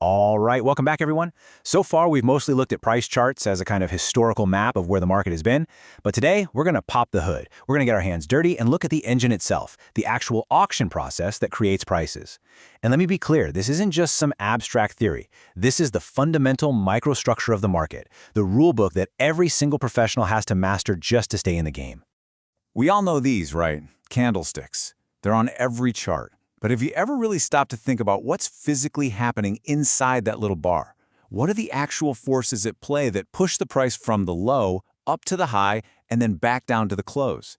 All right, welcome back, everyone. So far, we've mostly looked at price charts as a kind of historical map of where the market has been. But today, we're going to pop the hood. We're going to get our hands dirty and look at the engine itself, the actual auction process that creates prices. And let me be clear, this isn't just some abstract theory. This is the fundamental microstructure of the market, the rule book that every single professional has to master just to stay in the game. We all know these, right? Candlesticks. They're on every chart. But have you ever really stopped to think about what's physically happening inside that little bar? What are the actual forces at play that push the price from the low up to the high and then back down to the close?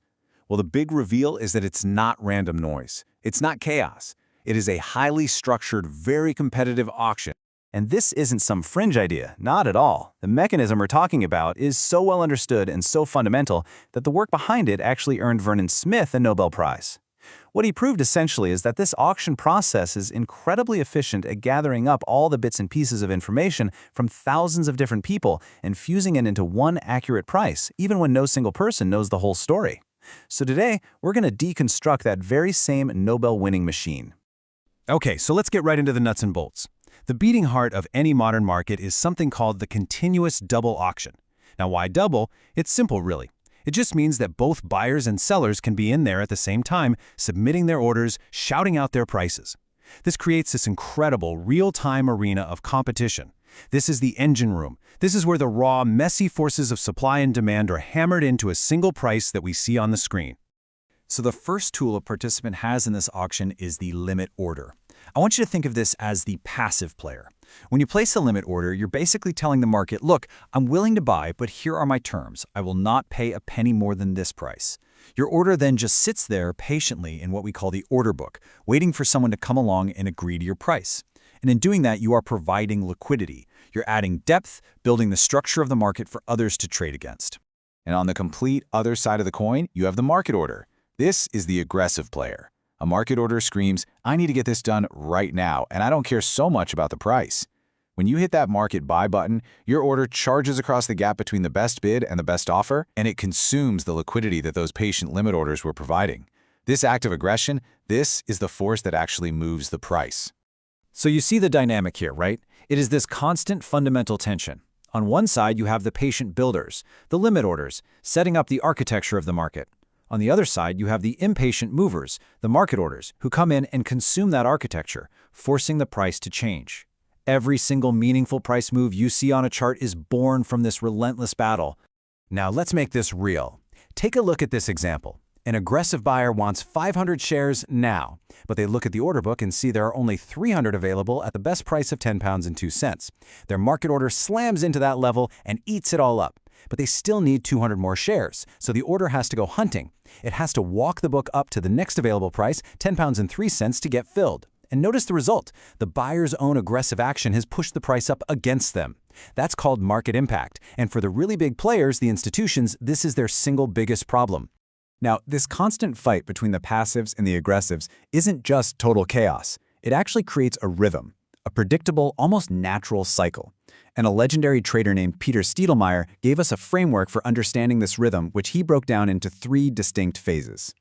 Well, the big reveal is that it's not random noise. It's not chaos. It is a highly structured, very competitive auction. And this isn't some fringe idea, not at all. The mechanism we're talking about is so well understood and so fundamental that the work behind it actually earned Vernon Smith a Nobel Prize. What he proved essentially is that this auction process is incredibly efficient at gathering up all the bits and pieces of information from thousands of different people and fusing it into one accurate price, even when no single person knows the whole story. So today, we're going to deconstruct that very same Nobel-winning machine. Okay, so let's get right into the nuts and bolts. The beating heart of any modern market is something called the continuous double auction. Now, why double? It's simple, really. It just means that both buyers and sellers can be in there at the same time, submitting their orders, shouting out their prices. This creates this incredible real-time arena of competition. This is the engine room. This is where the raw, messy forces of supply and demand are hammered into a single price that we see on the screen. So the first tool a participant has in this auction is the limit order. I want you to think of this as the passive player. When you place a limit order, you're basically telling the market, look, I'm willing to buy, but here are my terms. I will not pay a penny more than this price. Your order then just sits there patiently in what we call the order book, waiting for someone to come along and agree to your price. And in doing that, you are providing liquidity. You're adding depth, building the structure of the market for others to trade against. And on the complete other side of the coin, you have the market order. This is the aggressive player. A market order screams, I need to get this done right now, and I don't care so much about the price. When you hit that market buy button, your order charges across the gap between the best bid and the best offer, and it consumes the liquidity that those patient limit orders were providing. This act of aggression, this is the force that actually moves the price. So you see the dynamic here, right? It is this constant fundamental tension. On one side, you have the patient builders, the limit orders, setting up the architecture of the market. On the other side, you have the impatient movers, the market orders, who come in and consume that architecture, forcing the price to change. Every single meaningful price move you see on a chart is born from this relentless battle. Now let's make this real. Take a look at this example. An aggressive buyer wants 500 shares now, but they look at the order book and see there are only 300 available at the best price of £10.02. Their market order slams into that level and eats it all up. But they still need 200 more shares, so the order has to go hunting. It has to walk the book up to the next available price, £10.03, to get filled. And notice the result. The buyer's own aggressive action has pushed the price up against them. That's called market impact, and for the really big players, the institutions, this is their single biggest problem. Now, this constant fight between the passives and the aggressives isn't just total chaos. It actually creates a rhythm, a predictable, almost natural cycle. And a legendary trader named Peter Stiedelmeier gave us a framework for understanding this rhythm, which he broke down into 3 distinct phases.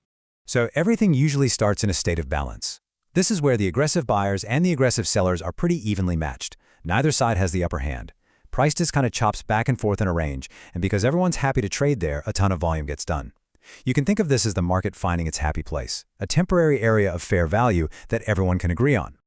So everything usually starts in a state of balance. This is where the aggressive buyers and the aggressive sellers are pretty evenly matched. Neither side has the upper hand. Price just kind of chops back and forth in a range, and because everyone's happy to trade there, a ton of volume gets done. You can think of this as the market finding its happy place, a temporary area of fair value that everyone can agree on.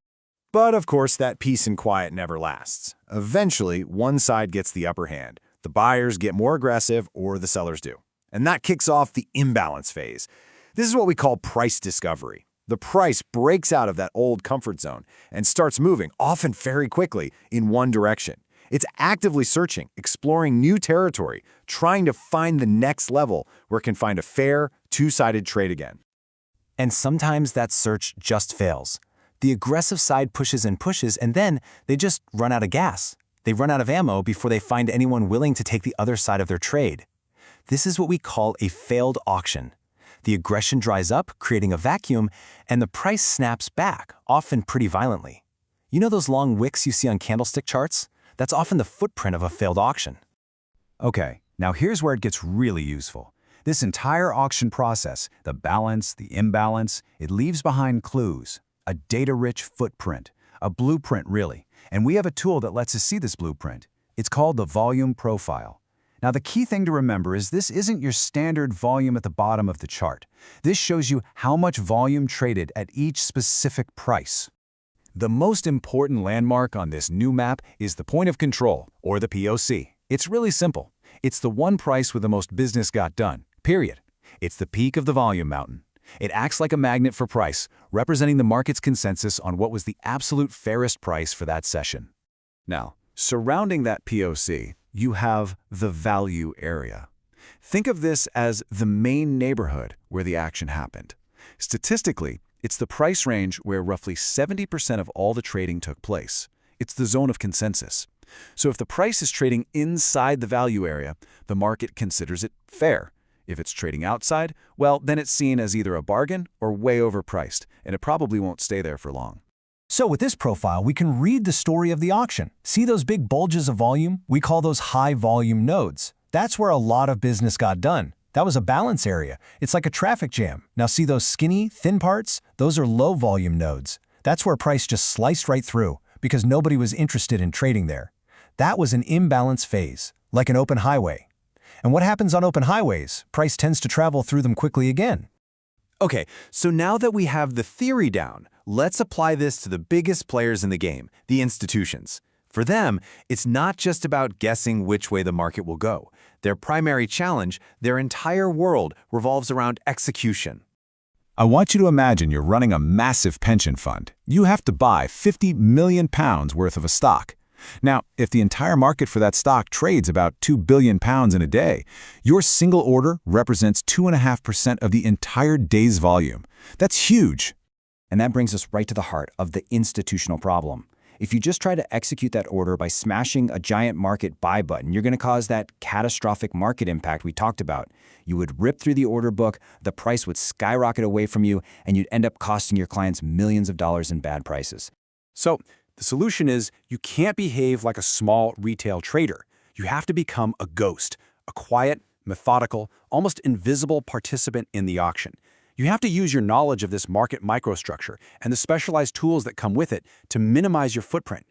But of course, that peace and quiet never lasts. Eventually, one side gets the upper hand. The buyers get more aggressive, or the sellers do. And that kicks off the imbalance phase. This is what we call price discovery. The price breaks out of that old comfort zone and starts moving, often very quickly, in one direction. It's actively searching, exploring new territory, trying to find the next level where it can find a fair, two-sided trade again. And sometimes that search just fails. The aggressive side pushes and pushes, and then they just run out of gas. They run out of ammo before they find anyone willing to take the other side of their trade. This is what we call a failed auction. The aggression dries up, creating a vacuum, and the price snaps back, often pretty violently. You know those long wicks you see on candlestick charts? That's often the footprint of a failed auction. Okay, now here's where it gets really useful. This entire auction process, the balance, the imbalance, it leaves behind clues. A data-rich footprint, a blueprint really. And we have a tool that lets us see this blueprint. It's called the volume profile. Now, the key thing to remember is this isn't your standard volume at the bottom of the chart. This shows you how much volume traded at each specific price. The most important landmark on this new map is the point of control, or the POC. It's really simple. It's the one price where the most business got done, period. It's the peak of the volume mountain. It acts like a magnet for price, representing the market's consensus on what was the absolute fairest price for that session. Now, surrounding that POC, you have the value area. Think of this as the main neighborhood where the action happened. Statistically, it's the price range where roughly 70% of all the trading took place. It's the zone of consensus. So if the price is trading inside the value area, the market considers it fair. If it's trading outside, well, then it's seen as either a bargain or way overpriced, and it probably won't stay there for long. So with this profile, we can read the story of the auction. See those big bulges of volume? We call those high-volume nodes. That's where a lot of business got done. That was a balance area. It's like a traffic jam. Now see those skinny, thin parts? Those are low-volume nodes. That's where price just sliced right through because nobody was interested in trading there. That was an imbalance phase, like an open highway. And what happens on open highways? Price tends to travel through them quickly again. Okay, so now that we have the theory down, let's apply this to the biggest players in the game, the institutions. For them, it's not just about guessing which way the market will go. Their primary challenge, their entire world, revolves around execution. I want you to imagine you're running a massive pension fund. You have to buy £50 million worth of a stock. Now, if the entire market for that stock trades about £2 billion in a day, your single order represents 2.5% of the entire day's volume. That's huge. And that brings us right to the heart of the institutional problem. If you just try to execute that order by smashing a giant market buy button, you're going to cause that catastrophic market impact we talked about. You would rip through the order book, the price would skyrocket away from you, and you'd end up costing your clients millions of dollars in bad prices. So, the solution is you can't behave like a small retail trader. You have to become a ghost, a quiet, methodical, almost invisible participant in the auction. You have to use your knowledge of this market microstructure and the specialized tools that come with it to minimize your footprint.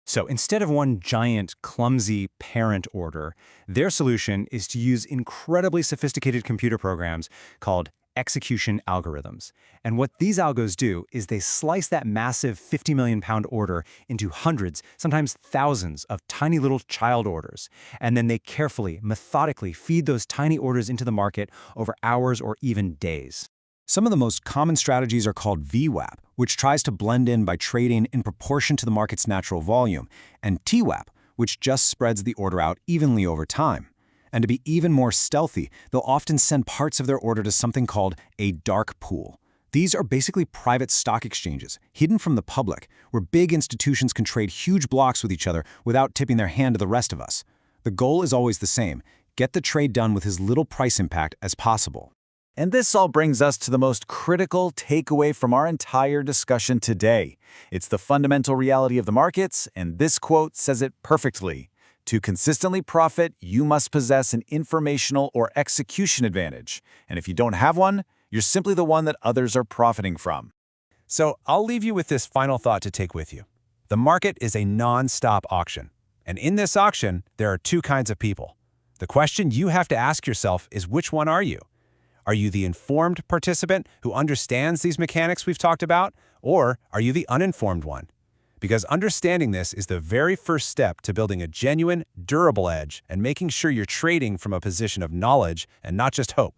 So instead of one giant, clumsy parent order, their solution is to use incredibly sophisticated computer programs called execution algorithms. And what these algos do is they slice that massive 50 million pound order into hundreds, sometimes thousands of tiny little child orders. And then they carefully, methodically feed those tiny orders into the market over hours or even days. Some of the most common strategies are called VWAP, which tries to blend in by trading in proportion to the market's natural volume, and TWAP, which just spreads the order out evenly over time. And to be even more stealthy, they'll often send parts of their order to something called a dark pool. These are basically private stock exchanges, hidden from the public, where big institutions can trade huge blocks with each other without tipping their hand to the rest of us. The goal is always the same: get the trade done with as little price impact as possible. And this all brings us to the most critical takeaway from our entire discussion today. It's the fundamental reality of the markets, and this quote says it perfectly. To consistently profit, you must possess an informational or execution advantage. And if you don't have one, you're simply the one that others are profiting from. So I'll leave you with this final thought to take with you. The market is a non-stop auction. And in this auction, there are two kinds of people. The question you have to ask yourself is, which one are you? Are you the informed participant who understands these mechanics we've talked about, or are you the uninformed one? Because understanding this is the very first step to building a genuine, durable edge and making sure you're trading from a position of knowledge and not just hope.